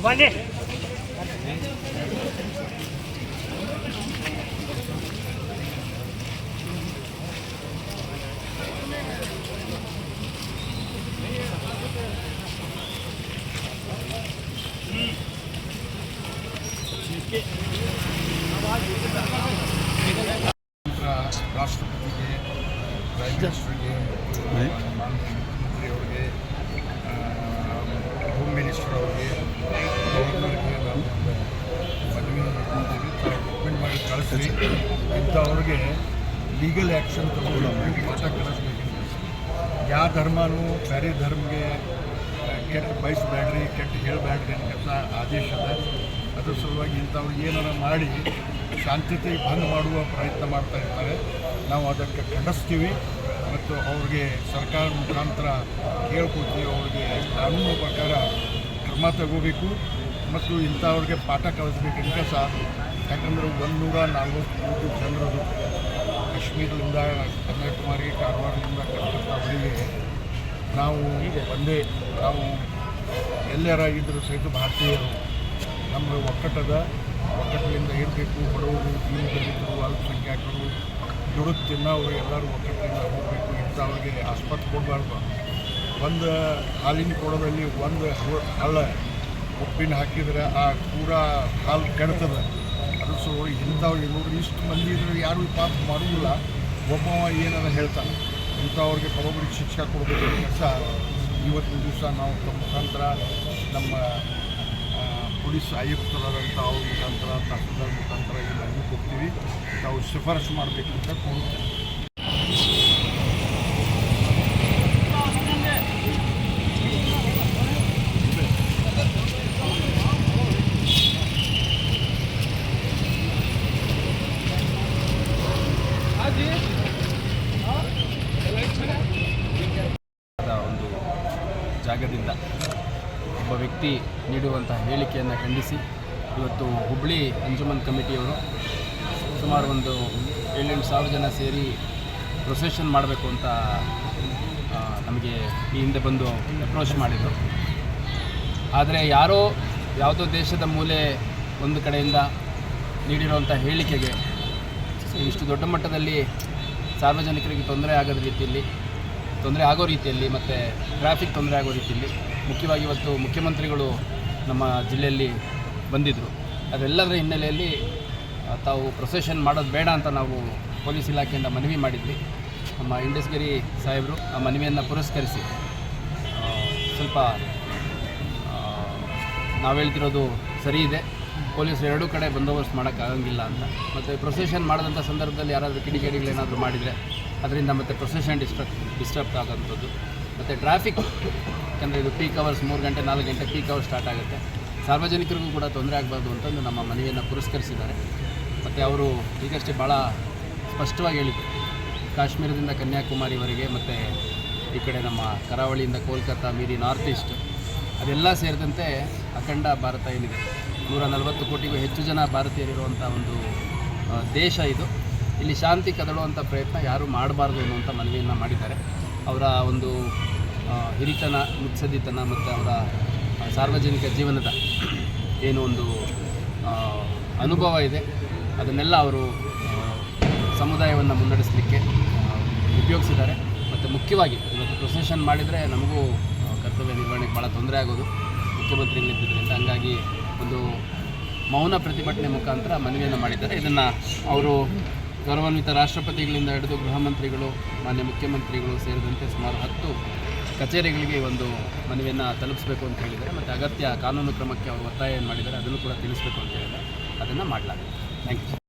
ಬನ್ನಿ. ರಾಷ್ಟ್ರಪತಿಗೆ, ಪ್ರೈಮ್ ಮಿನಿಸ್ಟರ್ಗೆ, ಮುಖ್ಯಮಂತ್ರಿಯವರಿಗೆ, home minister ಅವರಿಗೆ, ಗವರ್ನರ್ಗೆ ನಾವು ಮನವಿ ಮಾಡಿದ್ದೀವಿ. ರಿಕಮೆಂಡ್ ಮಾಡಿ ಕಳಿಸಿ ಇಂಥವ್ರಿಗೆ ಲೀಗಲ್ ಆ್ಯಕ್ಷನ್ ತಗೊಂಡು ಪಾಠ ಕಲಿಸ್ಬೇಕು. ಯಾವ ಧರ್ಮನೂ ಬೇರೆ ಧರ್ಮಗೆ ಕೆಟ್ಟ ಬಯಸಬೇಡ್ರಿ, ಕೆಟ್ಟ ಹೇಳಬೇಡ್ರಿ ಅಂತ ಆದೇಶ ಅದ. ಅದ್ರ ಸಲುವಾಗಿ ಇಂಥವ್ರು ಏನಾರ ಮಾಡಿ ಶಾಂತತೆ ಭಂಗ ಮಾಡುವ ಪ್ರಯತ್ನ ಮಾಡ್ತಾ ಇರ್ತಾರೆ. ನಾವು ಅದಕ್ಕೆ ಖಂಡಿಸ್ತೀವಿ ಮತ್ತು ಅವ್ರಿಗೆ ಸರ್ಕಾರ ಮುಖಾಂತರ ಕೇಳ್ಕೊಳ್ತೀವಿ. ಅವ್ರಿಗೆ ಕಾನೂನು ಪ್ರಕಾರ ಕ್ರಮ ತಗೋಬೇಕು ಮತ್ತು ಇಂಥವ್ರಿಗೆ ಪಾಠ ಕಲಿಸ್ಬೇಕಂತ ಸಾಕು. ಯಾಕಂದರೆ 143 ಜನರದು ಕಾಶ್ಮೀರದಿಂದ ಕನ್ಯಾಕುಮಾರಿ, ಕಾರವಾರದಿಂದ ಕಲ್ಕತ್ತಾವರೆಗೆ ನಾವು ಒಂದೇ, ನಾವು ಎಲ್ಲರ ಇದ್ದರೂ ಸಹಿತ ಭಾರತೀಯರು. ನಮ್ಮ ಒಕ್ಕಟ್ಟಿನಿಂದ ಇರಬೇಕು. ಬಡವರು, ದಲಿತರು, ಅಲ್ಪಸಂಖ್ಯಾತರು, ದುಡಿದು ತಿನ್ನೋರು ಎಲ್ಲರೂ ಒಕ್ಕಟ್ಟಿನಿಂದ ಹೋಗಬೇಕು. ಇಂಥವ್ರಿಗೆ ಆಸ್ಪತ್ರೆ ಕೊಡಬಾರ್ದು. ಒಂದು ಹಾಲಿನ ಕೊಡೋದಲ್ಲಿ ಒಂದು ಹಳ್ಳ ಉಪ್ಪಿನ ಹಾಕಿದರೆ ಆ ಪೂರಾ ಹಾಲು ಕೆಡ್ತದೆ. ಅದು ಇಂಥವ್ರಿಗೆ ನೋಡ್ರಿ, ಇಷ್ಟು ಮಂದಿ ಇದ್ರೆ ಯಾರು ಪಾಪ ಮಾಡೋದಿಲ್ಲ. ಒಬ್ಬವ ಏನಾರ ಹೇಳ್ತಾನೆ. ಇಂಥವ್ರಿಗೆ ಒಬ್ಬೊಬ್ಬರಿಗೆ ಶಿಕ್ಷೆ ಕೊಡಬೇಕು ಕೆಲಸ ಇವತ್ತಿನ ದಿವಸ ನಾವು ತಮ್ಮ ಮುಖಾಂತರ ನಮ್ಮ ಪೊಲೀಸ್ ಆಯುಕ್ತರಾದಂಥ ಅವ್ರ ಮುಖಾಂತರ, ತಹಸೀಲ್ದಾರ್ ಮುಖಾಂತರ ಈ ಮನವಿ ಕೊಡ್ತೀವಿ. ನಾವು ಶಿಫಾರಸು ಮಾಡಬೇಕು ಅಂತ ಕೋರುತ್ತೇವೆ. ಒಂದು ಜಾಗದಿಂದ ಒಬ್ಬ ವ್ಯಕ್ತಿ ನೀಡುವಂತಹ ಹೇಳಿಕೆಯನ್ನು ಖಂಡಿಸಿ ಇವತ್ತು ಹುಬ್ಬಳ್ಳಿ ಅಂಜುಮನ್ ಕಮಿಟಿಯವರು ಸುಮಾರು ಒಂದು 7-8 ಸಾವಿರ ಜನ ಸೇರಿ ಪ್ರೊಸೆಷನ್ ಮಾಡಬೇಕು ಅಂತ ನಮಗೆ ಈ ಹಿಂದೆ ಬಂದು ಅಪ್ರೋಚ್ ಮಾಡಿದರು. ಆದರೆ ಯಾರೋ ಯಾವುದೋ ದೇಶದ ಮೂಲೆ ಒಂದು ಕಡೆಯಿಂದ ನೀಡಿರುವಂಥ ಹೇಳಿಕೆಗೆ ಇಷ್ಟು ದೊಡ್ಡ ಮಟ್ಟದಲ್ಲಿ ಸಾರ್ವಜನಿಕರಿಗೆ ತೊಂದರೆ ಆಗೋ ರೀತಿಯಲ್ಲಿ ಮತ್ತು ಟ್ರಾಫಿಕ್ ತೊಂದರೆ ಆಗೋ ರೀತಿಯಲ್ಲಿ ಮುಖ್ಯವಾಗಿ ಇವತ್ತು ಮುಖ್ಯಮಂತ್ರಿಗಳು ನಮ್ಮ ಜಿಲ್ಲೆಯಲ್ಲಿ ಬಂದಿದ್ದರು. ಅದೆಲ್ಲದರ ಹಿನ್ನೆಲೆಯಲ್ಲಿ ತಾವು ಪ್ರೊಸೆಷನ್ ಮಾಡೋದು ಬೇಡ ಅಂತ ನಾವು ಪೊಲೀಸ್ ಇಲಾಖೆಯಿಂದ ಮನವಿ ಮಾಡಿದ್ವಿ. ನಮ್ಮ ಇಂಡಸ್ಗಿರಿ ಸಾಹೇಬರು ಆ ಮನವಿಯನ್ನು ಪುರಸ್ಕರಿಸಿ ಸ್ವಲ್ಪ ನಾವು ಹೇಳ್ತಿರೋದು ಸರಿ ಇದೆ, ಪೊಲೀಸರು ಎರಡೂ ಕಡೆ ಬಂದೋಬಸ್ತ್ ಮಾಡೋಕ್ಕಾಗಂಗಿಲ್ಲ ಅಂತ. ಮತ್ತು ಪ್ರೊಸೆಷನ್ ಮಾಡಿದಂಥ ಸಂದರ್ಭದಲ್ಲಿ ಯಾರಾದರೂ ಕಿಡಿಗೇಡಿಗಳೇನಾದರೂ ಮಾಡಿದರೆ ಅದರಿಂದ ಮತ್ತು ಪ್ರೊಸೆಷನ್ ಡಿಸ್ಟರ್ಬ್ ಆಗೋಂಥದ್ದು. ಮತ್ತು ಟ್ರಾಫಿಕ್, ಯಾಕಂದರೆ ಇದು ಪೀಕ್ ಅವರ್ಸ್ 3 ಗಂಟೆ 4 ಗಂಟೆ ಪೀಕ್ ಅವರ್ಸ್ ಸ್ಟಾರ್ಟ್ ಆಗುತ್ತೆ. ಸಾರ್ವಜನಿಕರಿಗೂ ಕೂಡ ತೊಂದರೆ ಆಗಬಾರ್ದು ಅಂತಂದು ನಮ್ಮ ಮನವಿಯನ್ನು ಪುರಸ್ಕರಿಸಿದ್ದಾರೆ. ಮತ್ತು ಅವರು ಈಗಷ್ಟೇ ಭಾಳ ಸ್ಪಷ್ಟವಾಗಿ ಹೇಳಿದರು, ಕಾಶ್ಮೀರದಿಂದ ಕನ್ಯಾಕುಮಾರಿವರೆಗೆ ಮತ್ತು ಈ ಕಡೆ ನಮ್ಮ ಕರಾವಳಿಯಿಂದ ಕೋಲ್ಕತ್ತಾ ಮೀರಿ ನಾರ್ತ್ ಈಸ್ಟ್ ಅದೆಲ್ಲ ಸೇರಿದಂತೆ ಅಖಂಡ ಭಾರತ ಏನಿದೆ 140 ಕೋಟಿಗೂ ಹೆಚ್ಚು ಜನ ಭಾರತೀಯರಿರುವಂಥ ಒಂದು ದೇಶ ಇದು. ಇಲ್ಲಿ ಶಾಂತಿ ಕದಡುವಂಥ ಪ್ರಯತ್ನ ಯಾರೂ ಮಾಡಬಾರ್ದು ಅನ್ನುವಂಥ ಮನವಿಯನ್ನು ಮಾಡಿದ್ದಾರೆ. ಅವರ ಒಂದು ಹಿರಿತನ, ಮುತ್ಸದ್ದಿತನ ಮತ್ತು ಅವರ ಸಾರ್ವಜನಿಕ ಜೀವನದ ಏನು ಒಂದು ಅನುಭವ ಇದೆ ಅದನ್ನೆಲ್ಲ ಅವರು ಸಮುದಾಯವನ್ನು ಮುನ್ನಡೆಸಲಿಕ್ಕೆ ಉಪಯೋಗಿಸಿದ್ದಾರೆ. ಮತ್ತು ಮುಖ್ಯವಾಗಿ ಇವತ್ತು ಪ್ರೊಸೆಷನ್ ಮಾಡಿದರೆ ನಮಗೂ ಕರ್ತವ್ಯ ನಿರ್ವಹಣೆಗೆ ಭಾಳ ತೊಂದರೆ ಆಗೋದು ಮುಖ್ಯಮಂತ್ರಿಗಳಿದ್ದರಿಂದ. ಹಂಗಾಗಿ ಒಂದು ಮೌನ ಪ್ರತಿಭಟನೆ ಮುಖಾಂತರ ಮನವಿಯನ್ನು ಮಾಡಿದ್ದಾರೆ. ಇದನ್ನು ಅವರು ಗೌರವಾನ್ವಿತ ರಾಷ್ಟ್ರಪತಿಗಳಿಂದ ಹಿಡಿದು ಗೃಹ ಮಂತ್ರಿಗಳು, ಮಾನ್ಯ ಮುಖ್ಯಮಂತ್ರಿಗಳು ಸೇರಿದಂತೆ ಸುಮಾರು 10 ಕಚೇರಿಗಳಿಗೆ ಒಂದು ಮನವಿಯನ್ನು ತಲುಪಿಸಬೇಕು ಅಂತ ಹೇಳಿದ್ದಾರೆ. ಮತ್ತು ಅಗತ್ಯ ಕಾನೂನು ಕ್ರಮಕ್ಕೆ ಅವರು ಒತ್ತಾಯ ಏನು ಮಾಡಿದ್ದಾರೆ ಅದನ್ನು ಕೂಡ ತಿಳಿಸಬೇಕು ಅಂತ ಹೇಳಿದ್ದಾರೆ. ಅದನ್ನು ಮಾಡಲಾಗಿದೆ. Thank you.